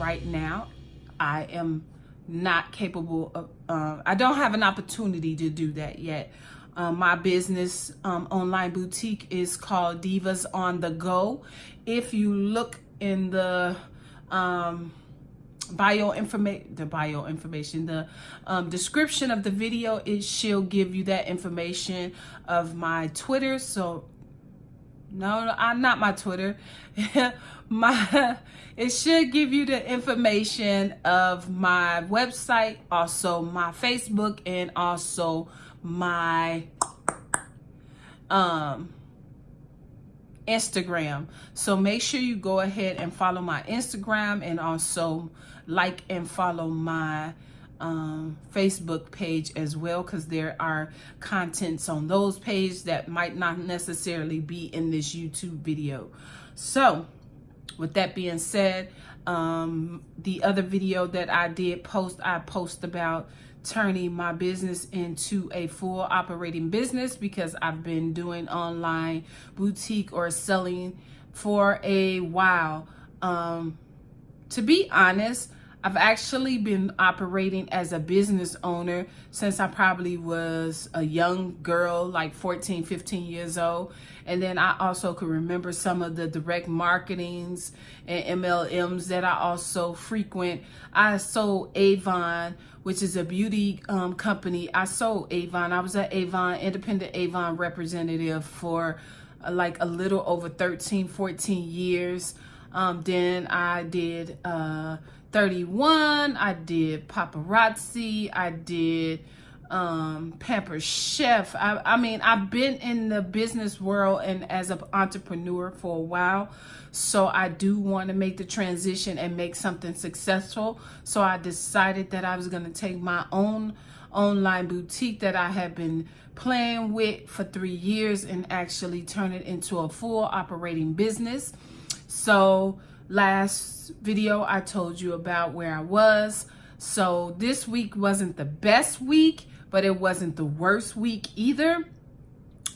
right now, I am not capable of, I don't have an opportunity to do that yet. My business online boutique is called Divas on the Go. If you look in the description of the video, she'll give you that information of my Twitter. So no, I'm not my Twitter. It should give you the information of my website, also my Facebook, and also my Instagram. So make sure you go ahead and follow my Instagram, and also like and follow my Facebook page as well, because there are contents on those pages that might not necessarily be in this YouTube video. So with that being said, the other video that I did post, I post about turning my business into a full operating business, because I've been doing online boutique or selling for a while. To be honest, I've actually been operating as a business owner since I probably was a young girl, like 14, 15 years old. And then I also could remember some of the direct marketings and MLMs that I also frequent. I sold Avon, which is a beauty company. I sold Avon. I was an Avon, independent Avon representative for like a little over 13, 14 years. Then I did 31, I did paparazzi, I did Pamper Chef. I mean, I've been in the business world and as an entrepreneur for a while. So I do want to make the transition and make something successful. So I decided that I was going to take my own online boutique that I have been playing with for 3 years and actually turn it into a full operating business. So last video I told you about where I was. So this week wasn't the best week, but it wasn't the worst week either.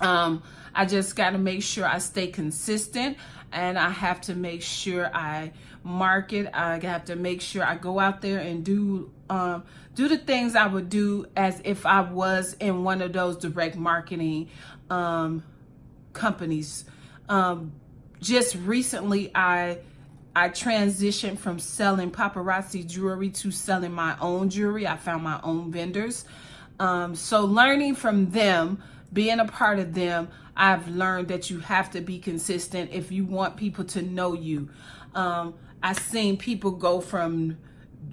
I just got to make sure I stay consistent, and I have to make sure I market. I have to make sure I go out there and do the things I would do as if I was in one of those direct marketing companies. Just recently, I transitioned from selling paparazzi jewelry to selling my own jewelry. I found my own vendors. So learning from them, being a part of them, I've learned that you have to be consistent if you want people to know you. I've seen people go from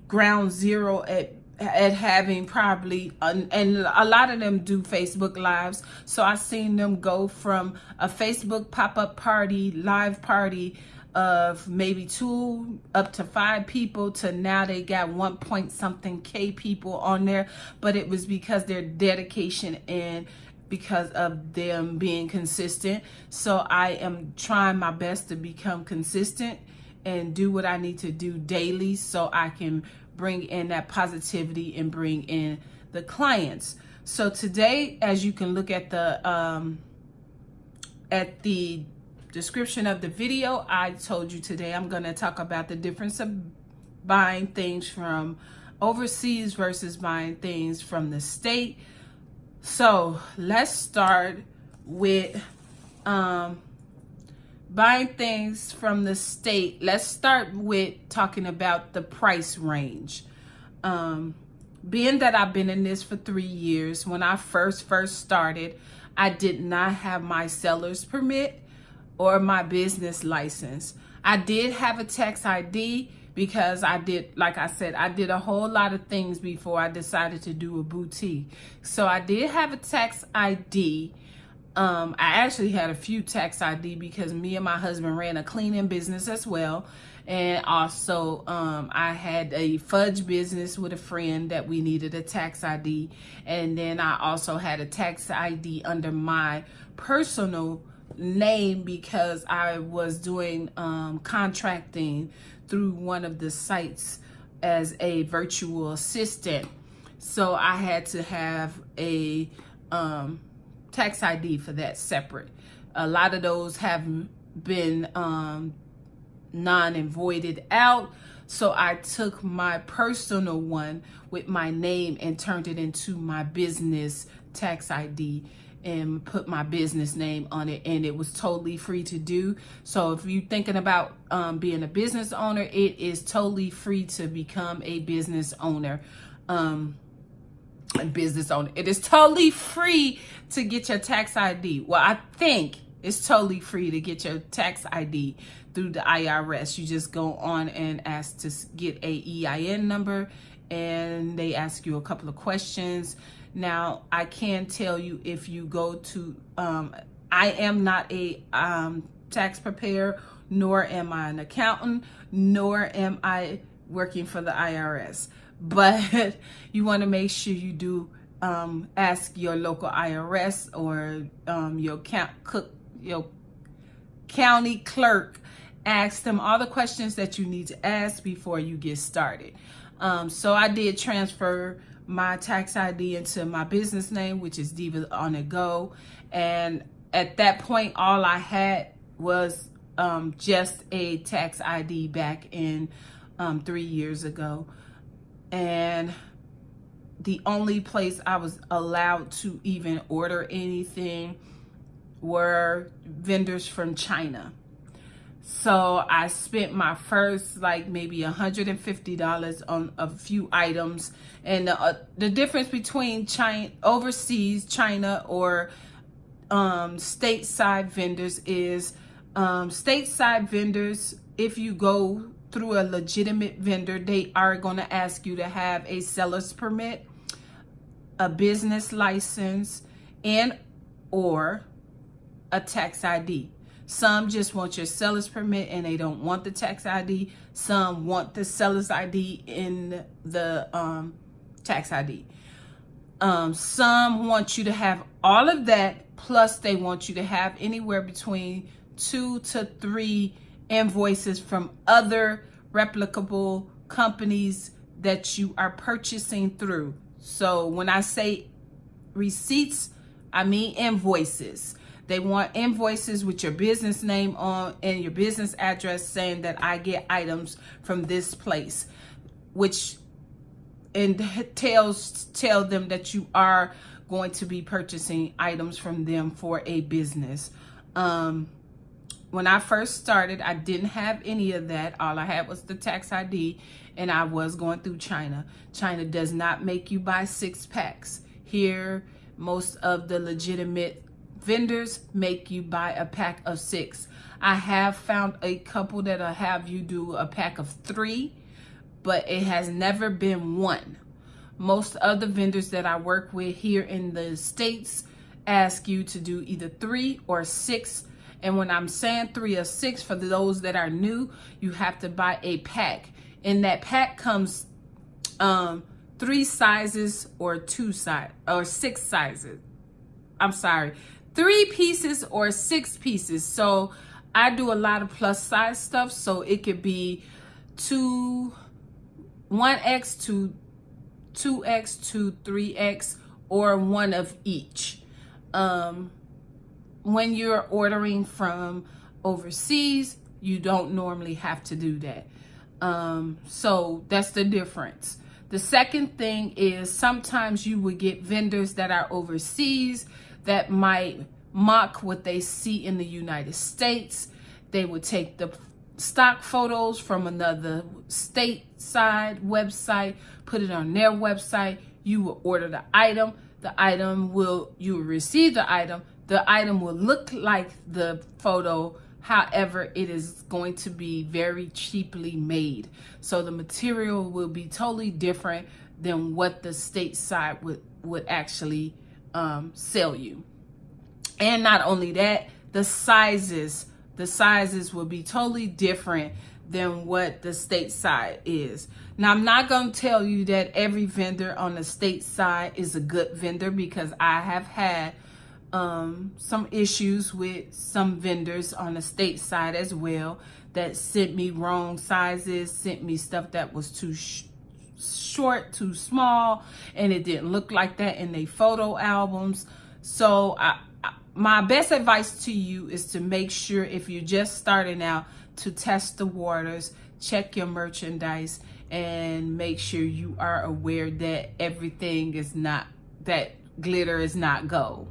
ground zero at having probably, and a lot of them do Facebook lives. So I've seen them go from a Facebook pop-up party, live party of maybe 2 up to 5 people to now they got 1 point something K people on there. But it was because their dedication and because of them being consistent. So I am trying my best to become consistent and do what I need to do daily so I can bring in that positivity and bring in the clients. So today, as you can look at the description of the video, I told you today I'm going to talk about the difference of buying things from overseas versus buying things from the state. So let's start with buying things from the state. Let's start with talking about the price range. Being that I've been in this for 3 years, when I first started, I did not have my seller's permit or my business license. I did have a tax ID because I did, like I said, I did a whole lot of things before I decided to do a boutique. So I did have a tax ID. I actually had a few tax ID because me and my husband ran a cleaning business as well. And also I had a fudge business with a friend that we needed a tax ID. And then I also had a tax ID under my personal name because I was doing contracting through one of the sites as a virtual assistant. So I had to have a tax ID for that separate. A lot of those have been non and voided out. So I took my personal one with my name and turned it into my business tax ID and put my business name on it, and it was totally free to do. So if you're thinking about being a business owner, it is totally free to become a business owner. It is totally free to get your tax ID. Well, I think it's totally free to get your tax ID through the IRS. You just go on and ask to get a EIN number, and they ask you a couple of questions. Now, I can tell you, if you go to, I am not a tax preparer, nor am I an accountant, nor am I working for the IRS. But you want to make sure you do ask your local IRS or your county clerk. Ask them all the questions that you need to ask before you get started. So I did transfer my tax ID into my business name, which is Diva on the Go. And at that point, all I had was just a tax ID back in 3 years ago. And the only place I was allowed to even order anything were vendors from China. So I spent my first maybe $150 on a few items. And the difference between overseas China or stateside vendors is stateside vendors, if you go through a legitimate vendor, they are going to ask you to have a seller's permit, a business license, and or a tax ID. Some just want your seller's permit and they don't want the tax ID. Some want the seller's ID in the tax ID. Some want you to have all of that, plus they want you to have anywhere between 2 to 3 invoices from other replicable companies that you are purchasing through. So when I say receipts, I mean invoices. They want invoices with your business name on and your business address saying that I get items from this place, which tell them that you are going to be purchasing items from them for a business. When I first started, I didn't have any of that. All I had was the tax ID, and I was going through China. China does not make you buy 6 packs. Here, most of the legitimate vendors make you buy a pack of 6. I have found a couple that'll have you do a pack of 3, but it has never been 1. Most of the vendors that I work with here in the States ask you to do either 3 or 6. And when I'm saying 3 or 6, for those that are new, you have to buy a pack. In that pack comes 3 sizes or 6 sizes. I'm sorry. 3 pieces or 6 pieces. So I do a lot of plus size stuff. So it could be 1X to 2X to 3X or 1 of each. When you're ordering from overseas, you don't normally have to do that. So that's the difference. The second thing is sometimes you would get vendors that are overseas that might mock what they see in the United States. They would take the stock photos from another stateside website, put it on their website. You will order the item. You will receive the item. The item will look like the photo. However, it is going to be very cheaply made. So the material will be totally different than what the stateside would actually sell you. And not only that, the sizes will be totally different than what the stateside is. Now, I'm not going to tell you that every vendor on the stateside is a good vendor, because I have had some issues with some vendors on the stateside as well that sent me wrong sizes, sent me stuff that was too short, too small, and it didn't look like that in their photo albums. So my best advice to you is to make sure, if you're just starting out, to test the waters, check your merchandise, and make sure you are aware that everything is not, that glitter is not gold.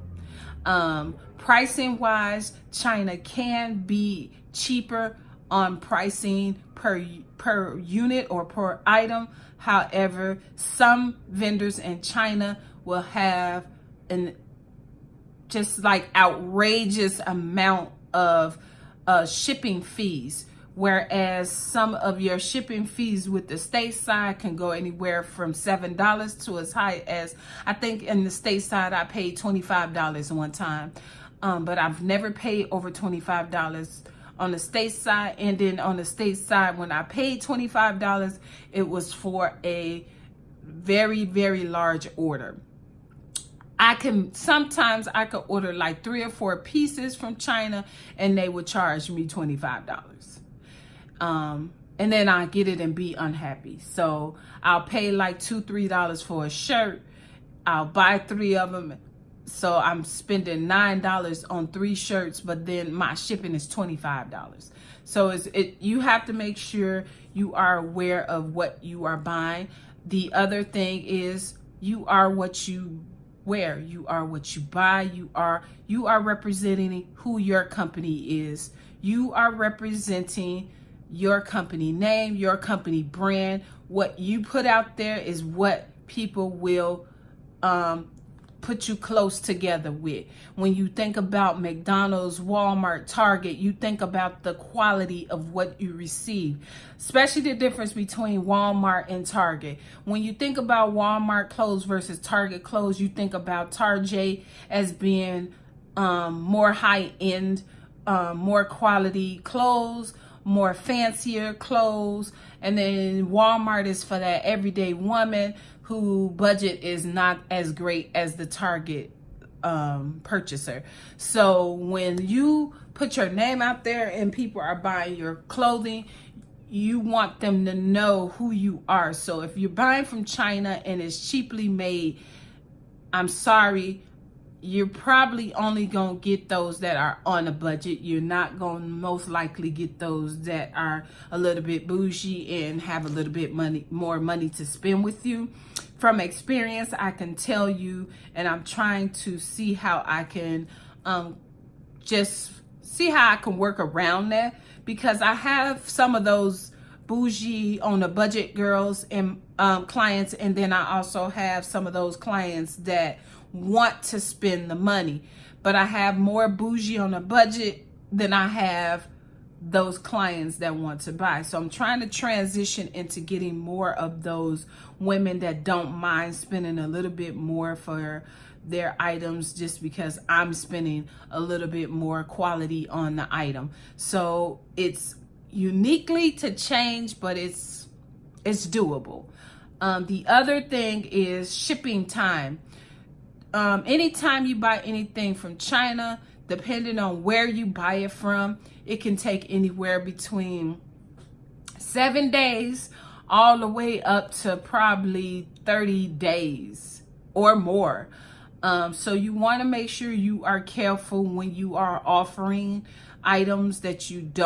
Pricing wise, China can be cheaper on pricing per unit or per item. However, some vendors in China will have an just like outrageous amount of shipping fees, whereas some of your shipping fees with the stateside can go anywhere from $7 to as high as, I think in the stateside I paid $25 one time, but I've never paid over $25 on the stateside. And then on the stateside, when I paid $25, it was for a very, very large order. Sometimes I could order like 3 or 4 pieces from China and they would charge me $25. And then I get it and be unhappy. So I'll pay like $2, $3 for a shirt. I'll buy 3 of them. So I'm spending $9 on 3 shirts, but then my shipping is $25. So you have to make sure you are aware of what you are buying. The other thing is, you are what you wear, you are what you buy, you are representing who your company is. You are representing your company name, your company brand. What you put out there is what people will put you close together with. When you think about McDonald's, Walmart, Target, you think about the quality of what you receive, especially the difference between Walmart and Target. When you think about Walmart clothes versus Target clothes, you think about Target as being more high-end, more quality clothes, more fancier clothes, and then Walmart is for that everyday woman who budget is not as great as the Target purchaser. So when you put your name out there and people are buying your clothing, you want them to know who you are. So if you're buying from China and it's cheaply made, I'm sorry, you're probably only going to get those that are on a budget. You're not going to most likely get those that are a little bit bougie and have a little bit more money to spend with you. From experience, I can tell you, and I'm trying to see how I can work around that, because I have some of those bougie on a budget girls and clients, and then I also have some of those clients that want to spend the money. But I have more bougie on a budget than I have those clients that want to buy. So I'm trying to transition into getting more of those women that don't mind spending a little bit more for their items, just because I'm spending a little bit more quality on the item. So it's uniquely to change, but it's doable. The other thing is shipping time. Anytime you buy anything from China, depending on where you buy it from, it can take anywhere between 7 days all the way up to probably 30 days or more. So you want to make sure you are careful when you are offering items that you don't